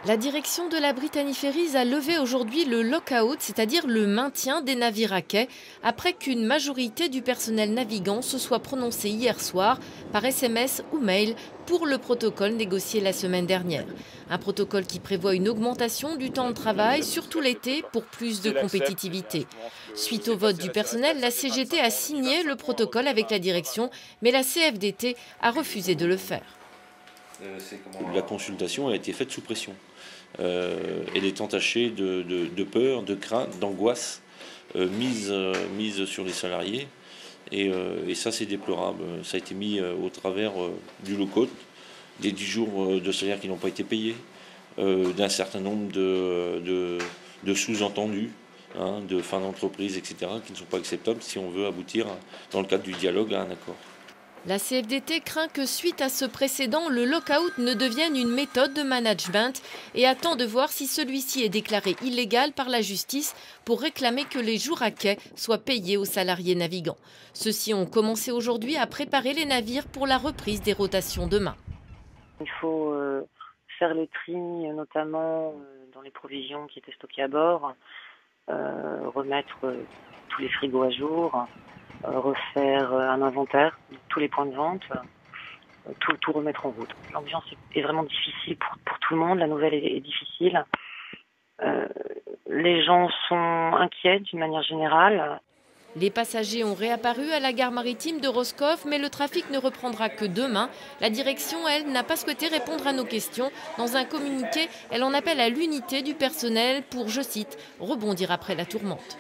La direction de la Brittany Ferries a levé aujourd'hui le lock-out, c'est-à-dire le maintien des navires à quai, après qu'une majorité du personnel navigant se soit prononcée hier soir par SMS ou mail pour le protocole négocié la semaine dernière. Un protocole qui prévoit une augmentation du temps de travail, surtout l'été, pour plus de compétitivité. Suite au vote du personnel, la CGT a signé le protocole avec la direction, mais la CFDT a refusé de le faire. La consultation a été faite sous pression. Elle est entachée de peur, de crainte, d'angoisse mise sur les salariés. Et ça, c'est déplorable. Ça a été mis au travers du low-code, des 10 jours de salaire qui n'ont pas été payés, d'un certain nombre de sous-entendus, de fin d'entreprise, etc., qui ne sont pas acceptables si on veut aboutir, dans le cadre du dialogue, à un accord. La CFDT craint que suite à ce précédent, le lock-out ne devienne une méthode de management et attend de voir si celui-ci est déclaré illégal par la justice pour réclamer que les jours à quai soient payés aux salariés navigants. Ceux-ci ont commencé aujourd'hui à préparer les navires pour la reprise des rotations demain. Il faut faire le tri, notamment dans les provisions qui étaient stockées à bord, remettre tous les frigos à jour, refaire un inventaire de tous les points de vente, tout remettre en route. L'ambiance est vraiment difficile pour tout le monde, la nouvelle est difficile. Les gens sont inquiets d'une manière générale. Les passagers ont réapparu à la gare maritime de Roscoff, mais le trafic ne reprendra que demain. La direction, elle, n'a pas souhaité répondre à nos questions. Dans un communiqué, elle en appelle à l'unité du personnel pour, je cite, rebondir après la tourmente.